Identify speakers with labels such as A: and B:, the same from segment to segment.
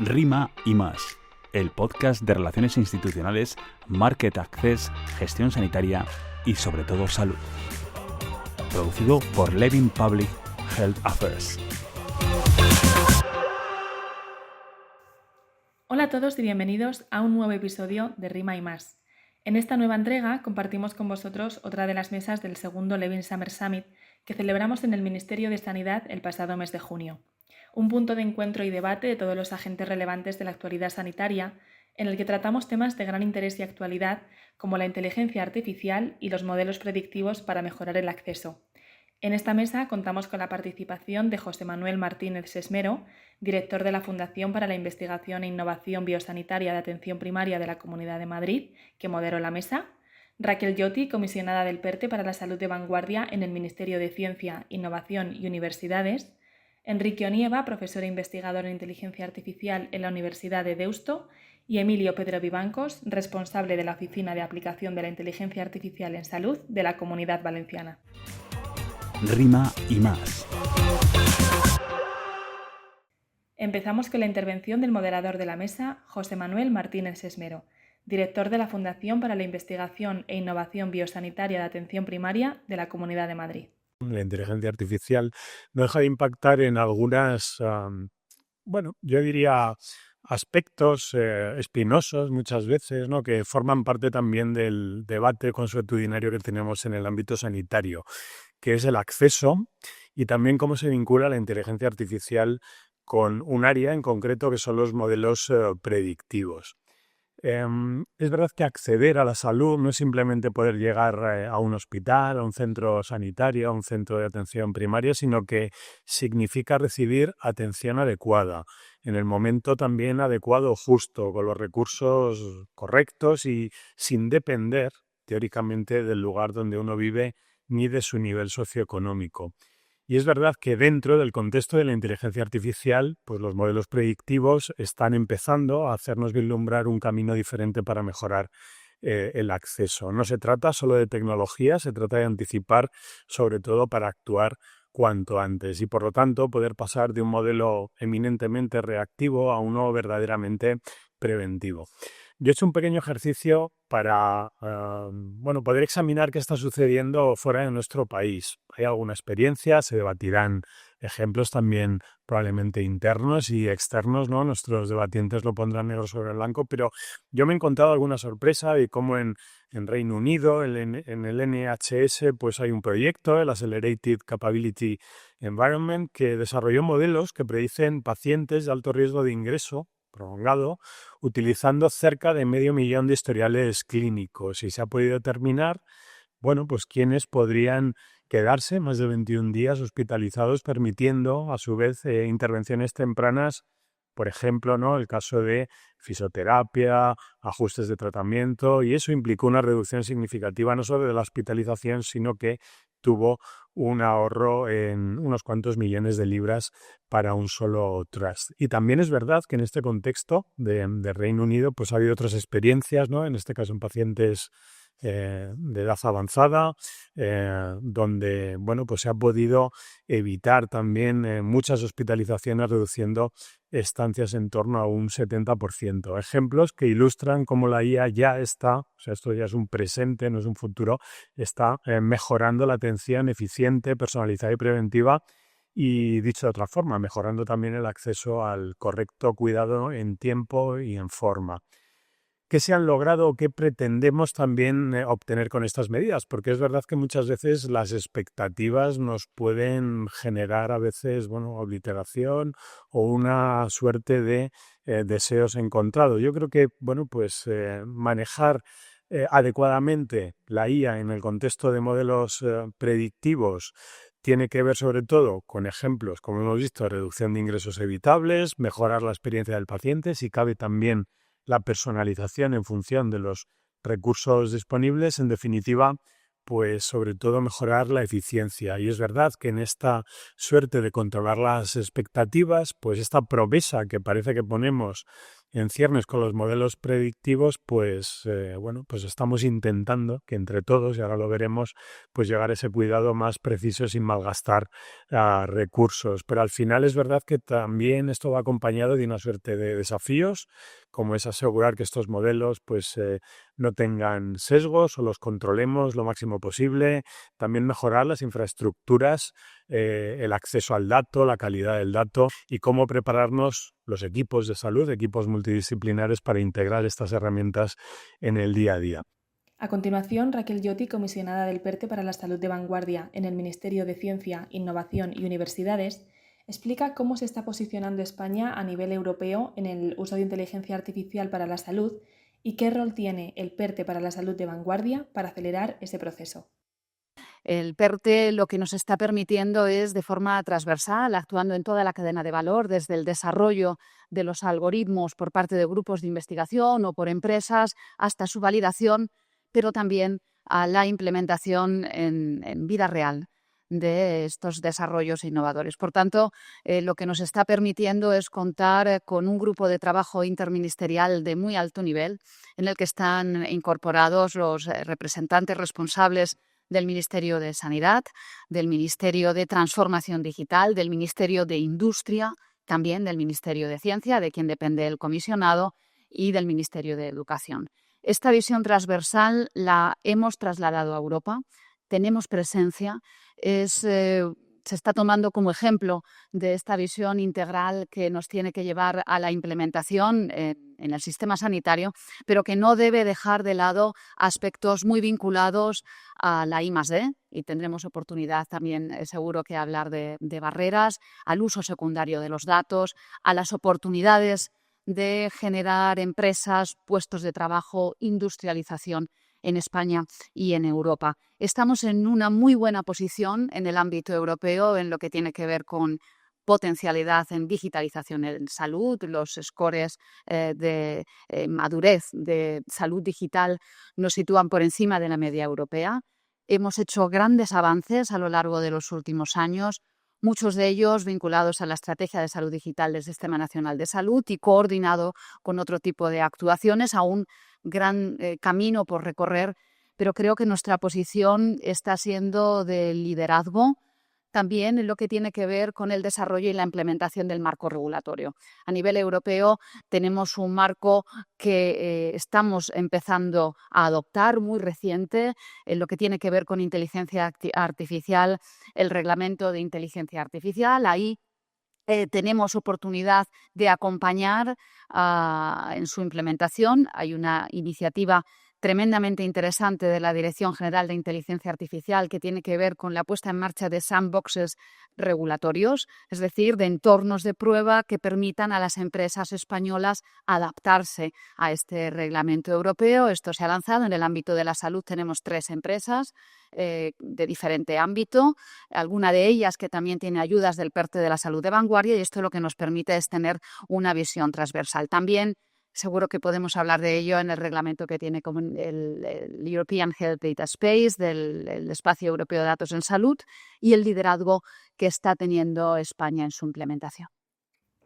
A: Rima y más, el podcast de relaciones institucionales, market access, gestión sanitaria y sobre todo salud. Producido por Levin Public Health Affairs.
B: Hola a todos y bienvenidos a un nuevo episodio de Rima y más. En esta nueva entrega compartimos con vosotros otra de las mesas del segundo Levin Summer Summit que celebramos en el Ministerio de Sanidad el pasado mes de junio. Un punto de encuentro y debate de todos los agentes relevantes de la actualidad sanitaria, en el que tratamos temas de gran interés y actualidad como la inteligencia artificial y los modelos predictivos para mejorar el acceso. En esta mesa contamos con la participación de José Manuel Martínez Sesmero, director de la Fundación para la Investigación e Innovación Biosanitaria de Atención Primaria de la Comunidad de Madrid, que moderó la mesa; Raquel Lloti, comisionada del PERTE para la Salud de Vanguardia en el Ministerio de Ciencia, Innovación y Universidades; Enrique Onieva, profesor e investigador en Inteligencia Artificial en la Universidad de Deusto; y Emilio Pedro Vivancos, responsable de la Oficina de Aplicación de la Inteligencia Artificial en Salud de la Comunidad Valenciana.
A: Rima y más.
B: Empezamos con la intervención del moderador de la mesa, José Manuel Martínez Sesmero, director de la Fundación para la Investigación e Innovación Biosanitaria de Atención Primaria de la Comunidad de Madrid.
C: La inteligencia artificial no deja de impactar en algunas, yo diría aspectos espinosos muchas veces, ¿no?, que forman parte también del debate consuetudinario que tenemos en el ámbito sanitario, que es el acceso y también cómo se vincula la inteligencia artificial con un área en concreto que son los modelos predictivos. Es verdad que acceder a la salud no es simplemente poder llegar a un hospital, a un centro sanitario, a un centro de atención primaria, sino que significa recibir atención adecuada, en el momento también adecuado, justo, con los recursos correctos y sin depender, teóricamente, del lugar donde uno vive ni de su nivel socioeconómico. Y es verdad que dentro del contexto de la inteligencia artificial, pues los modelos predictivos están empezando a hacernos vislumbrar un camino diferente para mejorar el acceso. No se trata solo de tecnología, se trata de anticipar, sobre todo para actuar cuanto antes y, por lo tanto, poder pasar de un modelo eminentemente reactivo a uno verdaderamente preventivo. Yo he hecho un pequeño ejercicio para poder examinar qué está sucediendo fuera de nuestro país. Hay alguna experiencia, se debatirán ejemplos también probablemente internos y externos, ¿no? Nuestros debatientes lo pondrán negro sobre blanco, pero yo me he encontrado alguna sorpresa de cómo en Reino Unido, en el NHS, pues hay un proyecto, el Accelerated Capability Environment, que desarrolló modelos que predicen pacientes de alto riesgo de ingreso prolongado, utilizando cerca de 500.000 de historiales clínicos, y se ha podido determinar, pues quiénes podrían quedarse más de 21 días hospitalizados, permitiendo a su vez intervenciones tempranas, por ejemplo, ¿no?, el caso de fisioterapia, ajustes de tratamiento, y eso implicó una reducción significativa no solo de la hospitalización, sino que tuvo un ahorro en unos cuantos millones de libras para un solo trust. Y también es verdad que en este contexto de Reino Unido pues ha habido otras experiencias, ¿no?, en este caso en pacientes de edad avanzada, donde pues se ha podido evitar también muchas hospitalizaciones, reduciendo estancias en torno a un 70%. Ejemplos que ilustran cómo la IA ya está, o sea, esto ya es un presente, no es un futuro, está mejorando la atención eficiente, personalizada y preventiva, y dicho de otra forma, mejorando también el acceso al correcto cuidado en tiempo y en forma. ¿Qué se han logrado o qué pretendemos también obtener con estas medidas? Porque es verdad que muchas veces las expectativas nos pueden generar a veces obliteración o una suerte de deseos encontrados. Yo creo que manejar adecuadamente la IA en el contexto de modelos predictivos tiene que ver sobre todo con ejemplos, como hemos visto, reducción de ingresos evitables, mejorar la experiencia del paciente, si cabe también la personalización en función de los recursos disponibles, en definitiva, pues sobre todo mejorar la eficiencia. Y es verdad que en esta suerte de controlar las expectativas, pues esta promesa que parece que ponemos en ciernes con los modelos predictivos, pues pues estamos intentando que entre todos, y ahora lo veremos, pues llegar a ese cuidado más preciso sin malgastar recursos. Pero al final es verdad que también esto va acompañado de una suerte de desafíos, como es asegurar que estos modelos pues no tengan sesgos o los controlemos lo máximo posible, también mejorar las infraestructuras, el acceso al dato, la calidad del dato y cómo prepararnos los equipos de salud, equipos multidisciplinares para integrar estas herramientas en el día a día.
B: A continuación, Raquel Lloti, comisionada del PERTE para la Salud de Vanguardia en el Ministerio de Ciencia, Innovación y Universidades, explica cómo se está posicionando España a nivel europeo en el uso de inteligencia artificial para la salud y qué rol tiene el PERTE para la Salud de Vanguardia para acelerar ese proceso.
D: El PERTE lo que nos está permitiendo es, de forma transversal, actuando en toda la cadena de valor, desde el desarrollo de los algoritmos por parte de grupos de investigación o por empresas hasta su validación, pero también a la implementación en vida real de estos desarrollos innovadores. Por tanto, lo que nos está permitiendo es contar con un grupo de trabajo interministerial de muy alto nivel en el que están incorporados los representantes responsables del Ministerio de Sanidad, del Ministerio de Transformación Digital, del Ministerio de Industria, también del Ministerio de Ciencia, de quien depende el comisionado, y del Ministerio de Educación. Esta visión transversal la hemos trasladado a Europa, tenemos presencia, se está tomando como ejemplo de esta visión integral que nos tiene que llevar a la implementación en el sistema sanitario, pero que no debe dejar de lado aspectos muy vinculados a la I+D, y tendremos oportunidad también seguro que hablar de barreras, al uso secundario de los datos, a las oportunidades de generar empresas, puestos de trabajo, industrialización en España y en Europa. Estamos en una muy buena posición en el ámbito europeo en lo que tiene que ver con potencialidad en digitalización en salud. Los scores de madurez de salud digital nos sitúan por encima de la media europea. Hemos hecho grandes avances a lo largo de los últimos años, muchos de ellos vinculados a la Estrategia de Salud Digital del Sistema Nacional de Salud y coordinado con otro tipo de actuaciones, aún gran camino por recorrer, pero creo que nuestra posición está siendo de liderazgo también en lo que tiene que ver con el desarrollo y la implementación del marco regulatorio. A nivel europeo tenemos un marco que estamos empezando a adoptar, muy reciente, en lo que tiene que ver con inteligencia artificial, el reglamento de inteligencia artificial. Ahí tenemos oportunidad de acompañar en su implementación. Hay una iniciativa tremendamente interesante de la Dirección General de Inteligencia Artificial que tiene que ver con la puesta en marcha de sandboxes regulatorios, es decir, de entornos de prueba que permitan a las empresas españolas adaptarse a este reglamento europeo. Esto se ha lanzado en el ámbito de la salud. Tenemos 3 empresas de diferente ámbito, alguna de ellas que también tiene ayudas del PERTE de la Salud de Vanguardia, y esto lo que nos permite es tener una visión transversal. También seguro que podemos hablar de ello en el reglamento que tiene como el European Health Data Space, del Espacio Europeo de Datos en Salud, y el liderazgo que está teniendo España en su implementación.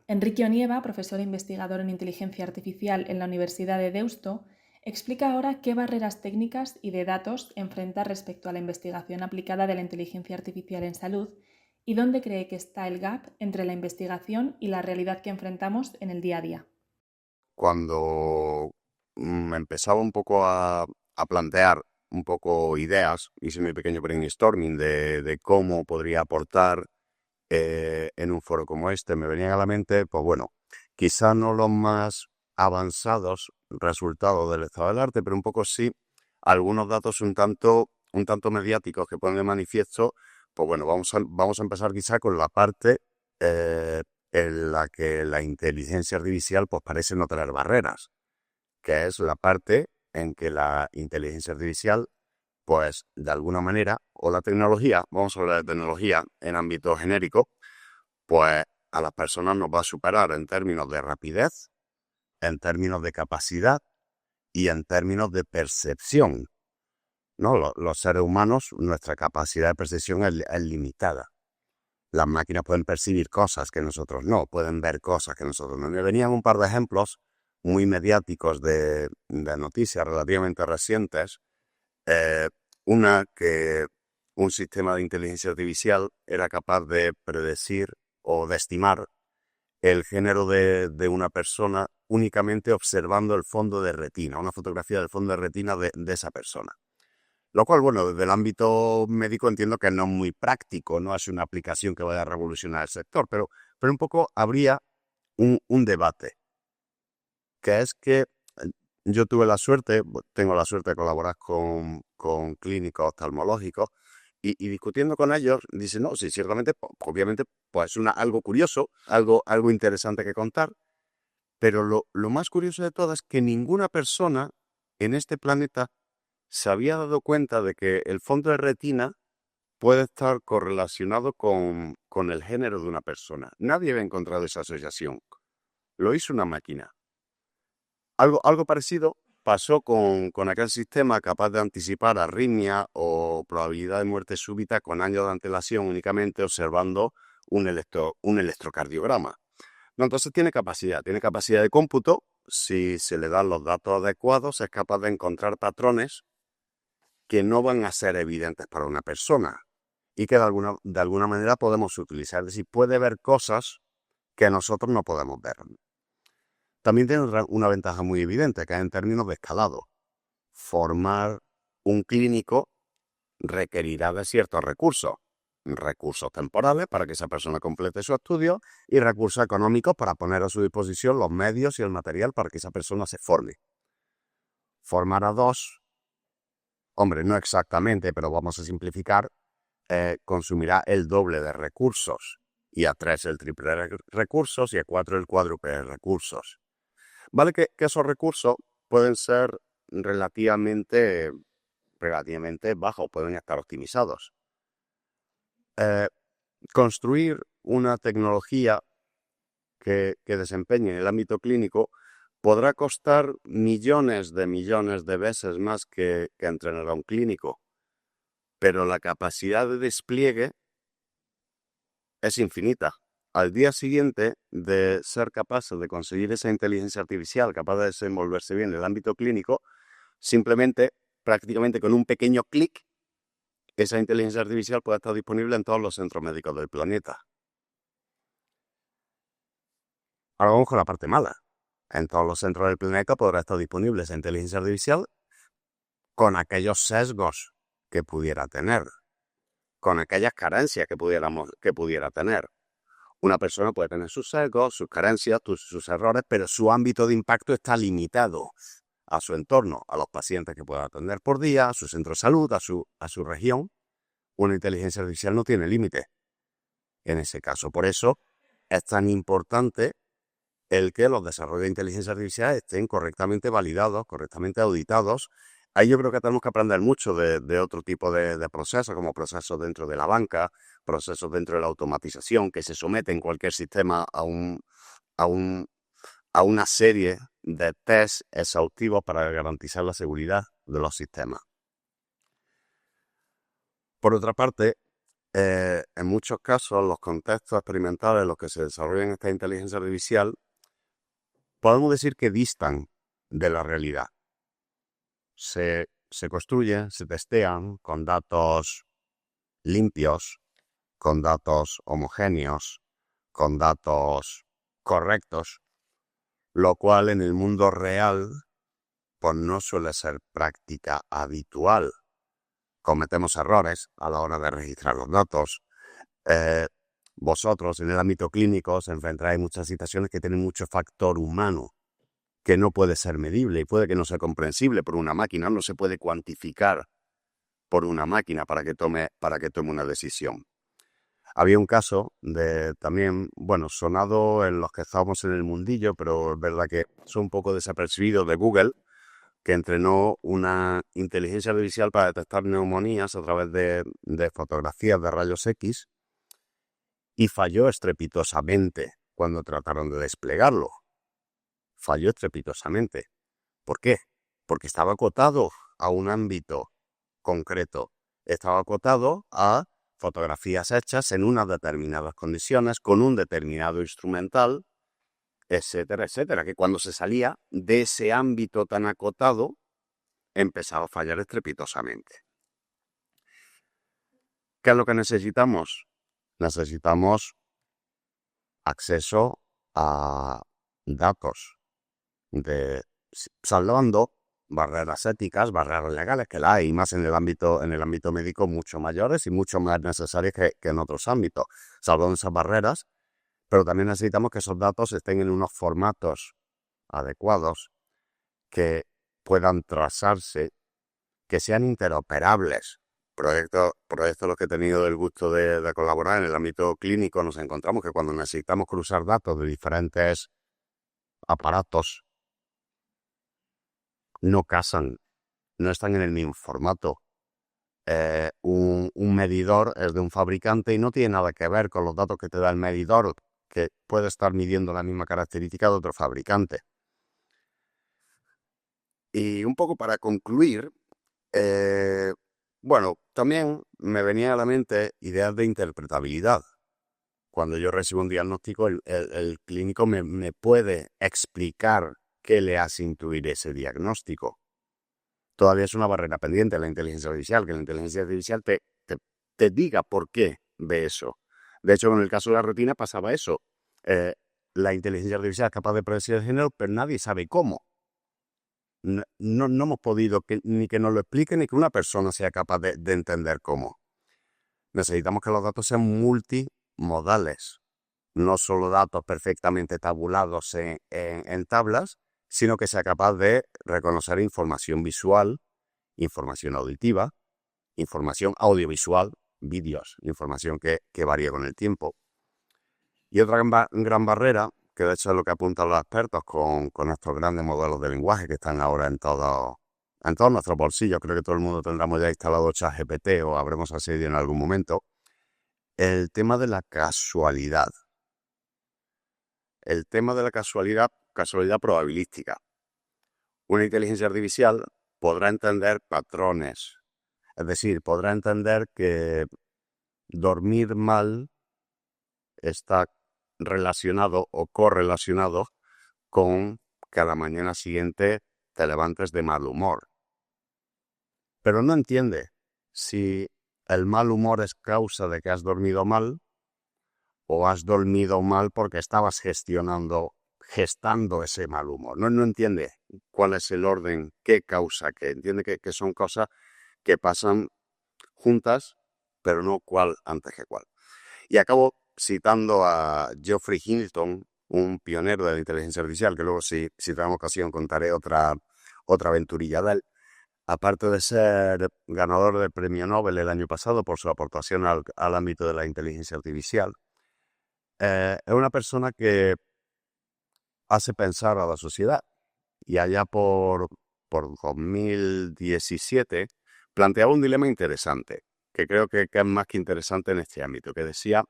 B: Enrique Onieva, profesor e investigador en inteligencia artificial en la Universidad de Deusto, explica ahora qué barreras técnicas y de datos enfrenta respecto a la investigación aplicada de la inteligencia artificial en salud y dónde cree que está el gap entre la investigación y la realidad que enfrentamos en el día a día.
E: Cuando empezaba un poco a plantear un poco ideas, hice mi pequeño brainstorming de cómo podría aportar en un foro como este, me venían a la mente, pues bueno, quizá no los más avanzados resultados del estado del arte, pero un poco sí algunos datos un tanto mediáticos que ponen de manifiesto. Pues bueno, vamos a empezar quizá con la parte en la que la inteligencia artificial pues parece no tener barreras, que es la parte en que la inteligencia artificial pues de alguna manera, o la tecnología, vamos a hablar de tecnología en ámbito genérico, pues a las personas nos va a superar en términos de rapidez, en términos de capacidad y en términos de percepción, ¿no? Los seres humanos, nuestra capacidad de percepción es limitada. Las máquinas pueden percibir cosas que nosotros no, pueden ver cosas que nosotros no. Me venían un par de ejemplos muy mediáticos de noticias relativamente recientes. Una que un sistema de inteligencia artificial era capaz de predecir o de estimar el género de una persona únicamente observando el fondo de retina, una fotografía del fondo de retina de esa persona. Lo cual, bueno, desde el ámbito médico entiendo que no es muy práctico, no es una aplicación que vaya a revolucionar el sector, pero un poco habría un debate, que es que yo tengo la suerte de colaborar con clínicos oftalmológicos y discutiendo con ellos, dicen, no, sí, ciertamente, obviamente, pues es algo curioso, algo interesante que contar, pero lo más curioso de todo es que ninguna persona en este planeta se había dado cuenta de que el fondo de retina puede estar correlacionado con el género de una persona. Nadie había encontrado esa asociación. Lo hizo una máquina. Algo parecido pasó con aquel sistema capaz de anticipar arritmia o probabilidad de muerte súbita con años de antelación únicamente observando un electrocardiograma. No, entonces tiene capacidad de cómputo. Si se le dan los datos adecuados, es capaz de encontrar patrones que no van a ser evidentes para una persona y que de alguna manera podemos utilizar. Es decir, puede ver cosas que nosotros no podemos ver. También tiene una ventaja muy evidente, que es en términos de escalado. Formar un clínico requerirá de ciertos recursos temporales para que esa persona complete su estudio y recursos económicos para poner a su disposición los medios y el material para que esa persona se forme. Formar a 2, hombre, no exactamente, pero vamos a simplificar, consumirá el doble de recursos, y a 3 el triple de recursos y a 4 el cuádruple de recursos. Vale que esos recursos pueden ser relativamente bajos, pueden estar optimizados. Construir una tecnología que desempeñe en el ámbito clínico podrá costar millones de veces más que entrenar a un clínico, pero la capacidad de despliegue es infinita. Al día siguiente de ser capaces de conseguir esa inteligencia artificial capaz de desenvolverse bien en el ámbito clínico, simplemente, prácticamente con un pequeño clic, esa inteligencia artificial puede estar disponible en todos los centros médicos del planeta. Ahora vamos con la parte mala. En todos los centros del planeta podrá estar disponible esa inteligencia artificial con aquellos sesgos que pudiera tener, con aquellas carencias que pudiera tener. Una persona puede tener sus sesgos, sus carencias, sus errores, pero su ámbito de impacto está limitado a su entorno, a los pacientes que pueda atender por día, a su centro de salud, a su región. Una inteligencia artificial no tiene límite en ese caso. Por eso es tan importante el que los desarrollos de inteligencia artificial estén correctamente validados, correctamente auditados. Ahí yo creo que tenemos que aprender mucho de otro tipo de procesos, como procesos dentro de la banca, procesos dentro de la automatización, que se someten en cualquier sistema a una serie de test exhaustivos para garantizar la seguridad de los sistemas. Por otra parte, en muchos casos, los contextos experimentales en los que se desarrollan esta inteligencia artificial, podemos decir que distan de la realidad. Se construyen, se testean con datos limpios, con datos homogéneos, con datos correctos, lo cual en el mundo real pues no suele ser práctica habitual. Cometemos errores a la hora de registrar los datos. Vosotros en el ámbito clínico os enfrentáis muchas situaciones que tienen mucho factor humano, que no puede ser medible y puede que no sea comprensible por una máquina, no se puede cuantificar por una máquina para que tome una decisión. Había un caso también, sonado en los que estábamos en el mundillo, pero es verdad que es un poco desapercibido, de Google, que entrenó una inteligencia artificial para detectar neumonías a través de fotografías de rayos X y falló estrepitosamente cuando trataron de desplegarlo. Falló estrepitosamente. ¿Por qué? Porque estaba acotado a un ámbito concreto. Estaba acotado a fotografías hechas en unas determinadas condiciones, con un determinado instrumental etcétera, etcétera, que cuando se salía de ese ámbito tan acotado, empezaba a fallar estrepitosamente. ¿Qué es lo que necesitamos? Necesitamos acceso a datos, salvando barreras éticas, barreras legales, que la hay, más en el ámbito médico, mucho mayores y mucho más necesarias que en otros ámbitos. Salvando esas barreras, pero también necesitamos que esos datos estén en unos formatos adecuados, que puedan trazarse, que sean interoperables. Proyectos los que he tenido el gusto de colaborar en el ámbito clínico, nos encontramos que cuando necesitamos cruzar datos de diferentes aparatos, no casan, no están en el mismo formato. Un medidor es de un fabricante y no tiene nada que ver con los datos que te da el medidor, que puede estar midiendo la misma característica de otro fabricante. Y un poco para concluir, también me venía a la mente ideas de interpretabilidad. Cuando yo recibo un diagnóstico, el clínico me puede explicar qué le hace intuir ese diagnóstico. Todavía es una barrera pendiente la inteligencia artificial, que la inteligencia artificial te diga por qué ve eso. De hecho, en el caso de la retina pasaba eso. La inteligencia artificial es capaz de predecir el género, pero nadie sabe cómo. No hemos podido ni que nos lo explique, ni que una persona sea capaz de entender cómo. Necesitamos que los datos sean multimodales, no solo datos perfectamente tabulados en tablas, sino que sea capaz de reconocer información visual, información auditiva, información audiovisual, vídeos, información que varía con el tiempo. Y otra gran barrera, que de hecho es lo que apuntan los expertos con estos grandes modelos de lenguaje que están ahora en todos nuestros bolsillos. Creo que todo el mundo tendremos ya instalado ChatGPT o habremos accedido en algún momento. El tema de la casualidad. El tema de la casualidad probabilística. Una inteligencia artificial podrá entender patrones. Es decir, podrá entender que dormir mal está relacionado o correlacionado con que a la mañana siguiente te levantes de mal humor. Pero no entiende si el mal humor es causa de que has dormido mal o has dormido mal porque estabas gestando ese mal humor. No entiende cuál es el orden, qué causa, que entiende que son cosas que pasan juntas, pero no cuál antes que cuál. Y acabo citando a Geoffrey Hinton, un pionero de la inteligencia artificial, que luego si tenemos ocasión contaré otra aventurilla de él. Aparte de ser ganador del premio Nobel el año pasado por su aportación al ámbito de la inteligencia artificial, es una persona que hace pensar a la sociedad. Y allá por 2017 planteaba un dilema interesante, que creo que es más que interesante en este ámbito, que decía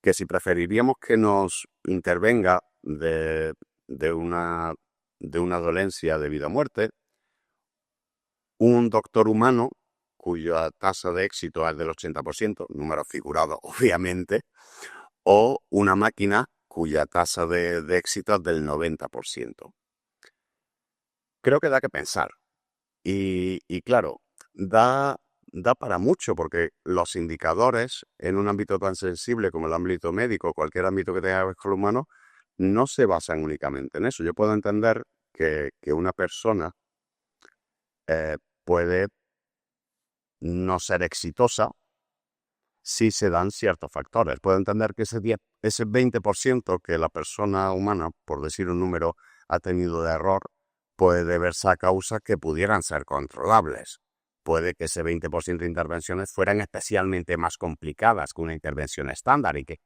E: que si preferiríamos que nos intervenga de una dolencia de vida o muerte, un doctor humano cuya tasa de éxito es del 80%, número figurado obviamente, o una máquina cuya tasa de éxito es del 90%. Creo que da que pensar. Y claro, da para mucho, porque los indicadores en un ámbito tan sensible como el ámbito médico, cualquier ámbito que tenga que ver con lo humano, no se basan únicamente en eso. Yo puedo entender que una persona puede no ser exitosa si se dan ciertos factores. Puedo entender que ese 20% que la persona humana, por decir un número, ha tenido de error, puede deberse a causas que pudieran ser controlables. Puede que ese 20% de intervenciones fueran especialmente más complicadas que una intervención estándar y que,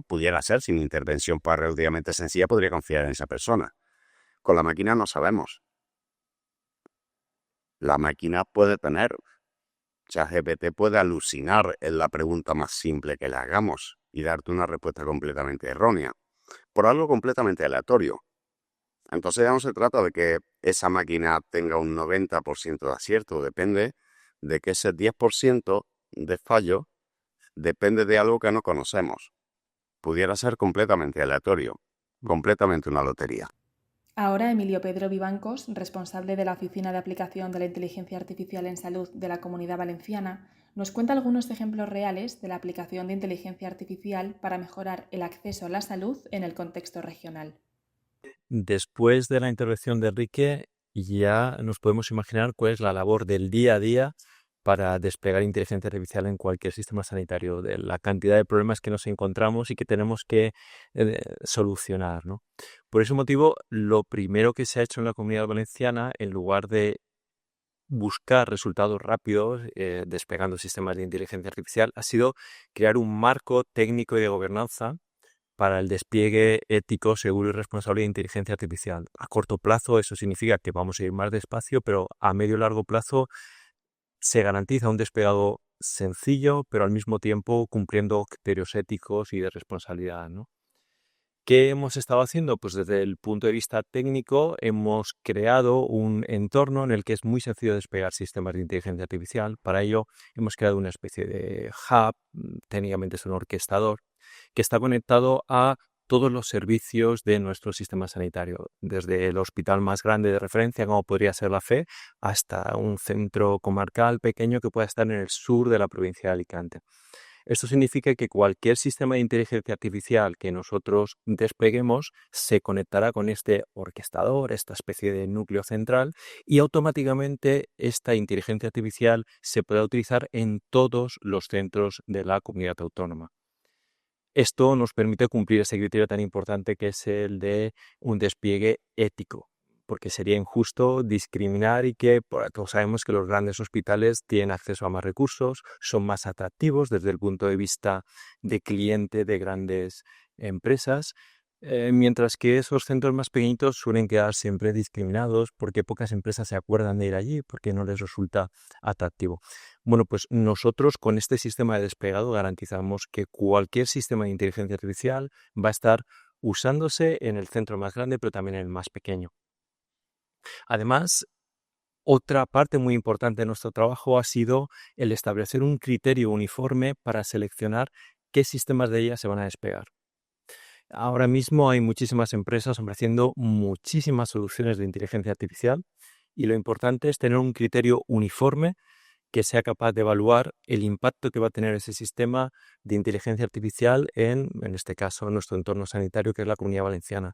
E: pudiera ser sin intervención relativamente sencilla, podría confiar en esa persona. Con la máquina no sabemos. La máquina puede tener, ChatGPT puede alucinar en la pregunta más simple que le hagamos y darte una respuesta completamente errónea, por algo completamente aleatorio. Entonces ya no se trata de que esa máquina tenga un 90% de acierto, depende de que ese 10% de fallo depende de algo que no conocemos. Pudiera ser completamente aleatorio. completamente una lotería.
B: Ahora Emilio Pedro Vivancos, responsable de la Oficina de Aplicación de la Inteligencia Artificial en Salud de la Comunidad Valenciana, nos cuenta algunos ejemplos reales de la aplicación de inteligencia artificial para mejorar el acceso a la salud en el contexto regional.
F: Después de la intervención de Enrique, ya nos podemos imaginar cuál es la labor del día a día para desplegar inteligencia artificial en cualquier sistema sanitario, de la cantidad de problemas que nos encontramos y que tenemos que solucionar, ¿no? Por ese motivo, lo primero que se ha hecho en la Comunidad Valenciana, en lugar de buscar resultados rápidos desplegando sistemas de inteligencia artificial, ha sido crear un marco técnico y de gobernanza para el despliegue ético, seguro y responsable de inteligencia artificial. A corto plazo eso significa que vamos a ir más despacio, pero a medio y largo plazo se garantiza un desplegado sencillo, pero al mismo tiempo cumpliendo criterios éticos y de responsabilidad, ¿no? ¿Qué hemos estado haciendo? Pues desde el punto de vista técnico hemos creado un entorno en el que es muy sencillo desplegar sistemas de inteligencia artificial. Para ello hemos creado una especie de hub, técnicamente es un orquestador, que está conectado a todos los servicios de nuestro sistema sanitario, desde el hospital más grande de referencia, como podría ser la FE, hasta un centro comarcal pequeño que pueda estar en el sur de la provincia de Alicante. Esto significa que cualquier sistema de inteligencia artificial que nosotros despleguemos se conectará con este orquestador, esta especie de núcleo central, y automáticamente esta inteligencia artificial se podrá utilizar en todos los centros de la comunidad autónoma. Esto nos permite cumplir ese criterio tan importante que es el de un despliegue ético, porque sería injusto discriminar y que todos sabemos que los grandes hospitales tienen acceso a más recursos, son más atractivos desde el punto de vista de cliente de grandes empresas, mientras que esos centros más pequeñitos suelen quedar siempre discriminados porque pocas empresas se acuerdan de ir allí porque no les resulta atractivo. Bueno, pues nosotros con este sistema de desplegado garantizamos que cualquier sistema de inteligencia artificial va a estar usándose en el centro más grande, pero también en el más pequeño. Además, otra parte muy importante de nuestro trabajo ha sido el establecer un criterio uniforme para seleccionar qué sistemas de ellas se van a desplegar. Ahora mismo hay muchísimas empresas ofreciendo muchísimas soluciones de inteligencia artificial y lo importante es tener un criterio uniforme que sea capaz de evaluar el impacto que va a tener ese sistema de inteligencia artificial en este caso, en nuestro entorno sanitario, que es la Comunidad Valenciana.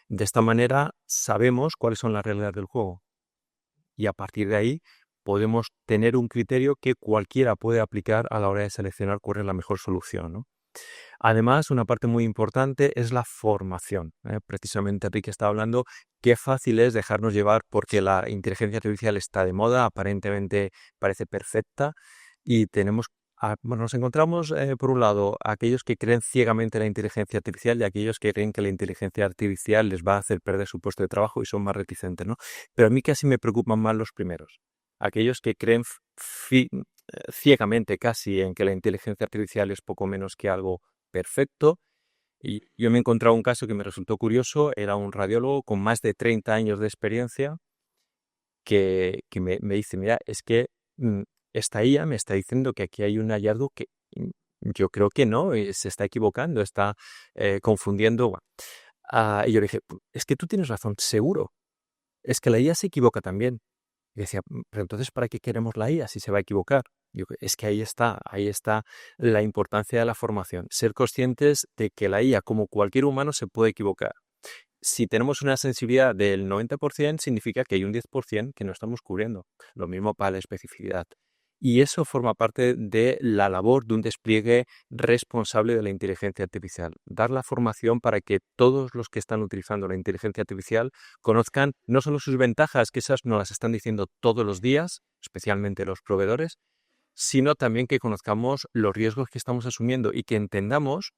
F: De esta manera sabemos cuáles son las reglas del juego y a partir de ahí podemos tener un criterio que cualquiera puede aplicar a la hora de seleccionar cuál es la mejor solución, ¿no? Además, una parte muy importante es la formación. Precisamente Enrique estaba hablando qué fácil es dejarnos llevar porque la inteligencia artificial está de moda, aparentemente parece perfecta y nos encontramos por un lado aquellos que creen ciegamente en la inteligencia artificial y aquellos que creen que la inteligencia artificial les va a hacer perder su puesto de trabajo y son más reticentes, ¿no? Pero a mí casi me preocupan más los primeros, aquellos que creen ciegamente casi en que la inteligencia artificial es poco menos que algo perfecto. Y yo me he encontrado un caso que me resultó curioso, era un radiólogo con más de 30 años de experiencia que me dice, mira, es que esta IA me está diciendo que aquí hay un hallazgo que yo creo que no, se está equivocando, está confundiendo. Y yo le dije, es que tú tienes razón, seguro, es que la IA se equivoca también. Y decía, pero entonces, ¿para qué queremos la IA si se va a equivocar? Es que ahí está la importancia de la formación. Ser conscientes de que la IA, como cualquier humano, se puede equivocar. Si tenemos una sensibilidad del 90%, significa que hay un 10% que no estamos cubriendo. Lo mismo para la especificidad. Y eso forma parte de la labor de un despliegue responsable de la inteligencia artificial. Dar la formación para que todos los que están utilizando la inteligencia artificial conozcan no solo sus ventajas, que esas nos las están diciendo todos los días, especialmente los proveedores, sino también que conozcamos los riesgos que estamos asumiendo y que entendamos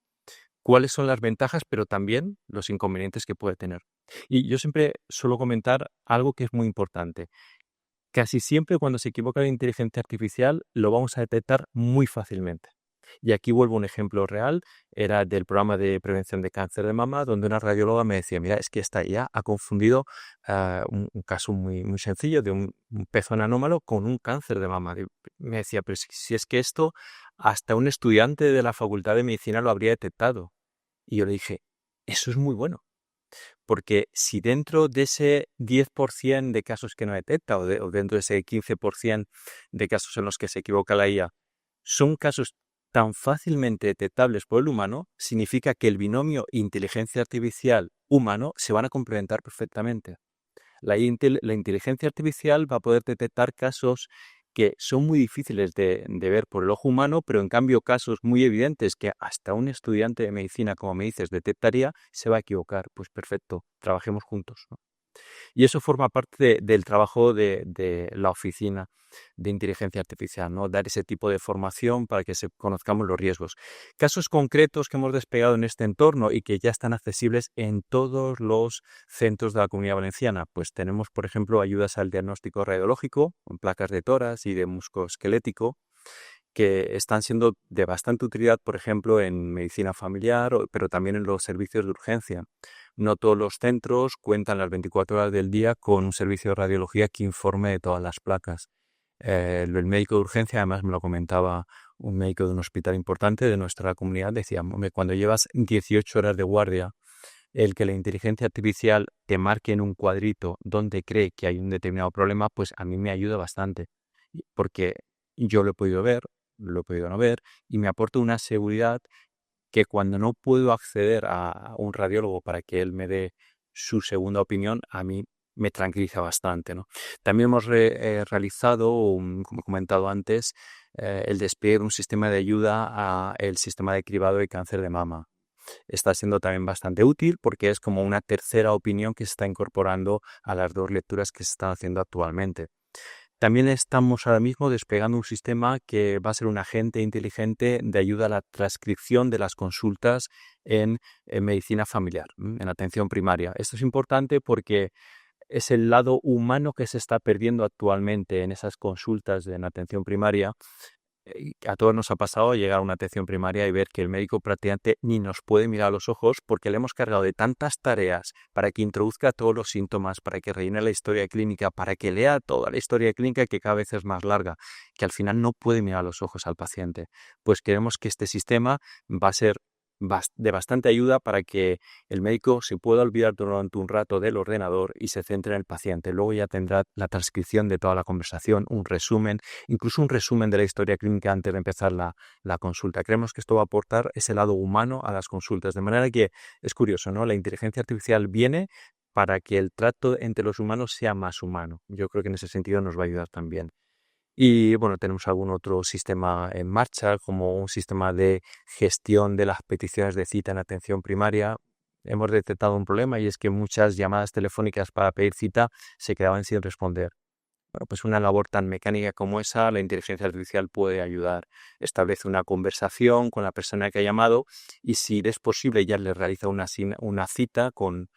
F: cuáles son las ventajas, pero también los inconvenientes que puede tener. Y yo siempre suelo comentar algo que es muy importante. Casi siempre cuando se equivoca la inteligencia artificial lo vamos a detectar muy fácilmente. Y aquí vuelvo a un ejemplo real, era del programa de prevención de cáncer de mama, donde una radióloga me decía, mira, es que esta IA ha confundido un caso muy, muy sencillo de un pezón anómalo con un cáncer de mama. Y me decía, pero si es que esto hasta un estudiante de la Facultad de Medicina lo habría detectado. Y yo le dije, eso es muy bueno. Porque si dentro de ese 10% de casos que no detecta o dentro de ese 15% de casos en los que se equivoca la IA, son casos tan fácilmente detectables por el humano, significa que el binomio inteligencia artificial humano se van a complementar perfectamente. La inteligencia artificial va a poder detectar casos que son muy difíciles de ver por el ojo humano, pero en cambio casos muy evidentes que hasta un estudiante de medicina, como me dices, detectaría, se va a equivocar. Pues perfecto, trabajemos juntos, ¿no? Y eso forma parte del trabajo de la oficina de inteligencia artificial, ¿no? Dar ese tipo de formación para que conozcamos los riesgos. Casos concretos que hemos desplegado en este entorno y que ya están accesibles en todos los centros de la Comunidad Valenciana. Pues tenemos, por ejemplo, ayudas al diagnóstico radiológico, con placas de tórax y de musculoesquelético, que están siendo de bastante utilidad, por ejemplo, en medicina familiar, pero también en los servicios de urgencia. No todos los centros cuentan las 24 horas del día con un servicio de radiología que informe de todas las placas. El médico de urgencia, además me lo comentaba un médico de un hospital importante de nuestra comunidad, decía, cuando llevas 18 horas de guardia, el que la inteligencia artificial te marque en un cuadrito donde cree que hay un determinado problema, pues a mí me ayuda bastante, porque yo lo he podido ver, lo he podido no ver, y me aporta una seguridad que cuando no puedo acceder a un radiólogo para que él me dé su segunda opinión, a mí me tranquiliza bastante, ¿no? También hemos realizado, como he comentado antes, el despliegue de un sistema de ayuda al sistema de cribado de cáncer de mama. Está siendo también bastante útil porque es como una tercera opinión que se está incorporando a las 2 lecturas que se están haciendo actualmente. También estamos ahora mismo desplegando un sistema que va a ser un agente inteligente de ayuda a la transcripción de las consultas en medicina familiar, en atención primaria. Esto es importante porque es el lado humano que se está perdiendo actualmente en esas consultas en atención primaria. A todos nos ha pasado llegar a una atención primaria y ver que el médico prácticamente ni nos puede mirar a los ojos porque le hemos cargado de tantas tareas para que introduzca todos los síntomas, para que rellene la historia clínica, para que lea toda la historia clínica que cada vez es más larga, que al final no puede mirar a los ojos al paciente. Pues creemos que este sistema va a ser de bastante ayuda para que el médico se pueda olvidar durante un rato del ordenador y se centre en el paciente. Luego ya tendrá la transcripción de toda la conversación, un resumen, incluso un resumen de la historia clínica antes de empezar la consulta. Creemos que esto va a aportar ese lado humano a las consultas, de manera que es curioso, ¿no? La inteligencia artificial viene para que el trato entre los humanos sea más humano. Yo creo que en ese sentido nos va a ayudar también. Y bueno, tenemos algún otro sistema en marcha, como un sistema de gestión de las peticiones de cita en atención primaria. Hemos detectado un problema y es que muchas llamadas telefónicas para pedir cita se quedaban sin responder. Bueno, pues una labor tan mecánica como esa, la inteligencia artificial puede ayudar. Establece una conversación con la persona que ha llamado y si es posible ya le realiza una cita con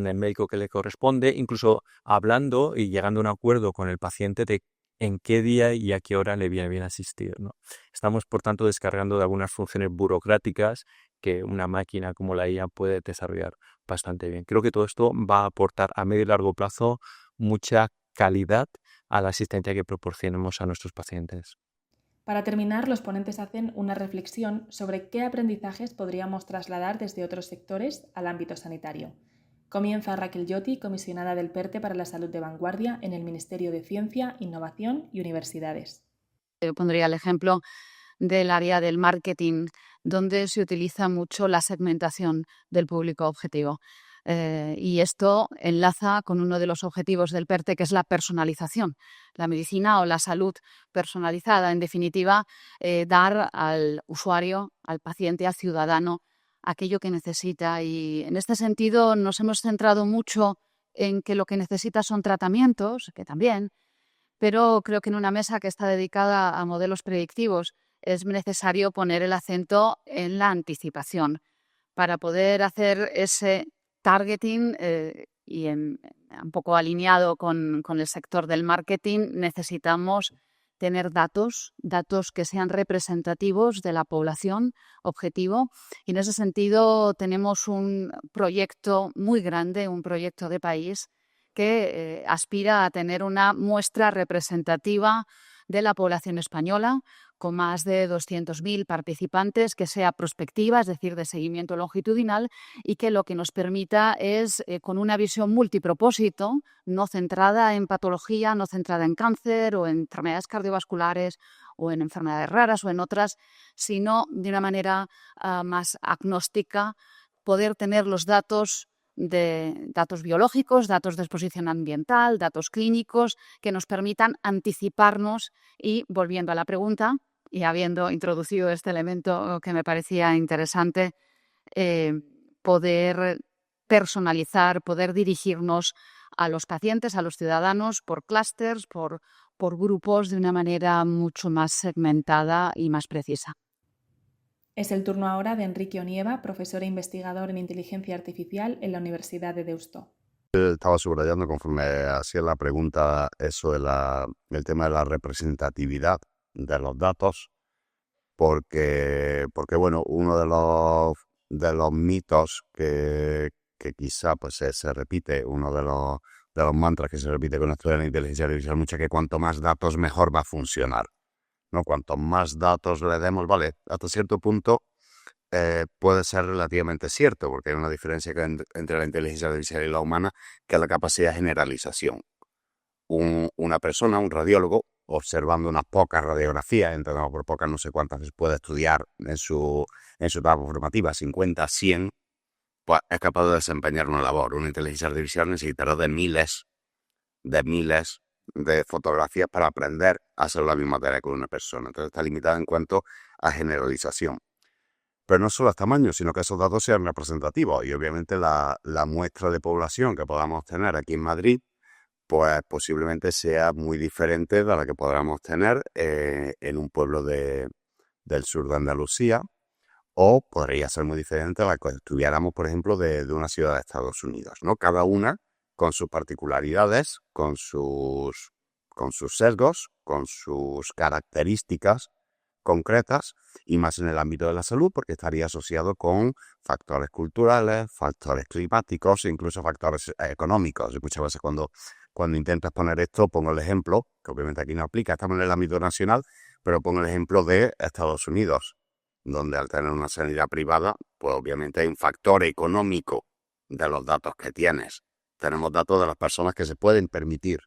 F: el médico que le corresponde, incluso hablando y llegando a un acuerdo con el paciente de en qué día y a qué hora le viene bien asistir, ¿no? Estamos, por tanto, descargando de algunas funciones burocráticas que una máquina como la IA puede desarrollar bastante bien. Creo que todo esto va a aportar a medio y largo plazo mucha calidad a la asistencia que proporcionemos a nuestros pacientes.
B: Para terminar, los ponentes hacen una reflexión sobre qué aprendizajes podríamos trasladar desde otros sectores al ámbito sanitario. Comienza Raquel Lloti, comisionada del PERTE para la Salud de Vanguardia en el Ministerio de Ciencia, Innovación y Universidades.
D: Yo pondría el ejemplo del área del marketing, donde se utiliza mucho la segmentación del público objetivo. Y esto enlaza con uno de los objetivos del PERTE, que es la personalización, la medicina o la salud personalizada. En definitiva, dar al usuario, al paciente, al ciudadano, aquello que necesita. Y en este sentido nos hemos centrado mucho en que lo que necesita son tratamientos, que también, pero creo que en una mesa que está dedicada a modelos predictivos es necesario poner el acento en la anticipación para poder hacer ese targeting y un poco alineado con el sector del marketing. Necesitamos tener datos que sean representativos de la población objetivo, y en ese sentido tenemos un proyecto muy grande, un proyecto de país que aspira a tener una muestra representativa de la población española con más de 200.000 participantes, que sea prospectiva, es decir, de seguimiento longitudinal, y que lo que nos permita es, con una visión multipropósito, no centrada en patología, no centrada en cáncer o en enfermedades cardiovasculares o en enfermedades raras o en otras, sino de una manera más agnóstica, poder tener los datos biológicos, datos de exposición ambiental, datos clínicos, que nos permitan anticiparnos y, volviendo a la pregunta, y habiendo introducido este elemento que me parecía interesante, poder personalizar, poder dirigirnos a los pacientes, a los ciudadanos, por clústeres, por grupos, de una manera mucho más segmentada y más precisa.
B: Es el turno ahora de Enrique Onieva, profesor e investigador en inteligencia artificial en la Universidad de Deusto.
E: Estaba subrayando conforme hacía la pregunta eso el tema de la representatividad de los datos, porque bueno, uno de los mitos que quizá pues se repite, uno de los mantras que se repite con esto de la inteligencia artificial mucho, que cuanto más datos mejor va a funcionar, ¿no? Cuanto más datos le demos, vale, hasta cierto punto puede ser relativamente cierto, porque hay una diferencia entre la inteligencia artificial y la humana, que es la capacidad de generalización. Una persona, un radiólogo, observando unas pocas radiografías, entendemos por pocas, no sé cuántas veces puede estudiar en su etapa formativa, 50, 100, pues es capaz de desempeñar una labor. Una inteligencia artificial necesitará de miles de fotografías para aprender a hacer la misma tarea que una persona. Entonces está limitada en cuanto a generalización. Pero no solo es tamaño, sino que esos datos sean representativos. Y obviamente la muestra de población que podamos tener aquí en Madrid, pues posiblemente sea muy diferente de la que podamos tener en un pueblo del sur de Andalucía, o podría ser muy diferente a la que estuviéramos, por ejemplo, de una ciudad de Estados Unidos, ¿no? Cada una con sus particularidades, con sus sesgos, con sus características concretas, y más en el ámbito de la salud, porque estaría asociado con factores culturales, factores climáticos e incluso factores económicos. Y muchas veces cuando intentas poner esto, pongo el ejemplo, que obviamente aquí no aplica, estamos en el ámbito nacional, pero pongo el ejemplo de Estados Unidos, donde al tener una sanidad privada, pues obviamente hay un factor económico de los datos que tienes. Tenemos datos de las personas que se pueden permitir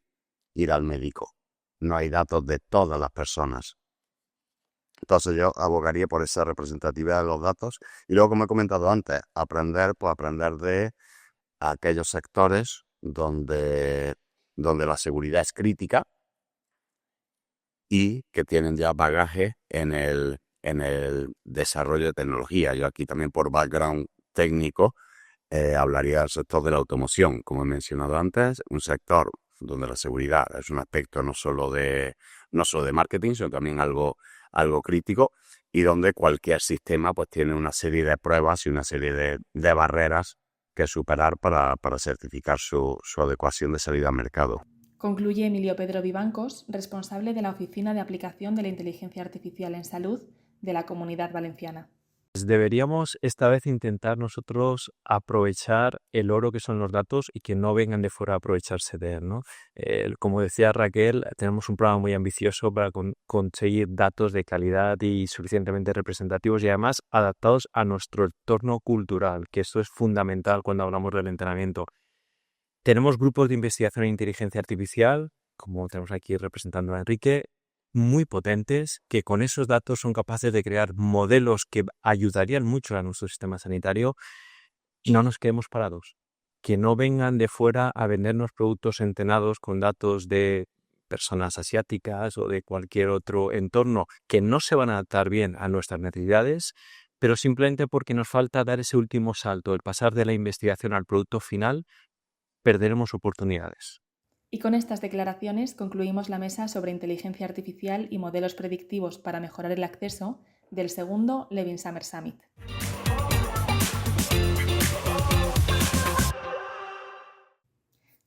E: ir al médico. No hay datos de todas las personas. Entonces yo abogaría por esa representatividad de los datos. Y luego, como he comentado antes, aprender de aquellos sectores donde la seguridad es crítica y que tienen ya bagaje en el desarrollo de tecnología. Yo aquí también, por background técnico, hablaría del sector de la automoción. Como he mencionado antes, un sector donde la seguridad es un aspecto no solo de marketing, sino también algo crítico, y donde cualquier sistema pues tiene una serie de pruebas y una serie de barreras que superar para certificar su adecuación de salida al mercado.
B: Concluye Emilio Pedro Vivancos, responsable de la Oficina de Aplicación de la Inteligencia Artificial en Salud de la Comunidad Valenciana.
F: Deberíamos esta vez intentar nosotros aprovechar el oro que son los datos y que no vengan de fuera a aprovecharse de él, ¿no? Como decía Raquel, tenemos un programa muy ambicioso para conseguir datos de calidad y suficientemente representativos y además adaptados a nuestro entorno cultural, que esto es fundamental cuando hablamos del entrenamiento. Tenemos grupos de investigación en inteligencia artificial, como tenemos aquí representando a Enrique, muy potentes, que con esos datos son capaces de crear modelos que ayudarían mucho a nuestro sistema sanitario, y no nos quedemos parados. Que no vengan de fuera a vendernos productos entrenados con datos de personas asiáticas o de cualquier otro entorno que no se van a adaptar bien a nuestras necesidades, pero simplemente porque nos falta dar ese último salto, el pasar de la investigación al producto final, perderemos oportunidades.
B: Y con estas declaraciones concluimos la mesa sobre inteligencia artificial y modelos predictivos para mejorar el acceso del segundo Levin Summer Summit.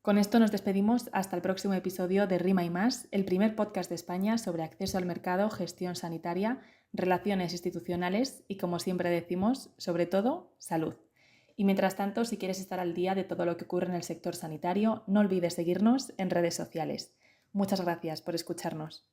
B: Con esto nos despedimos hasta el próximo episodio de Rima y Más, el primer podcast de España sobre acceso al mercado, gestión sanitaria, relaciones institucionales y, como siempre decimos, sobre todo, salud. Y mientras tanto, si quieres estar al día de todo lo que ocurre en el sector sanitario, no olvides seguirnos en redes sociales. Muchas gracias por escucharnos.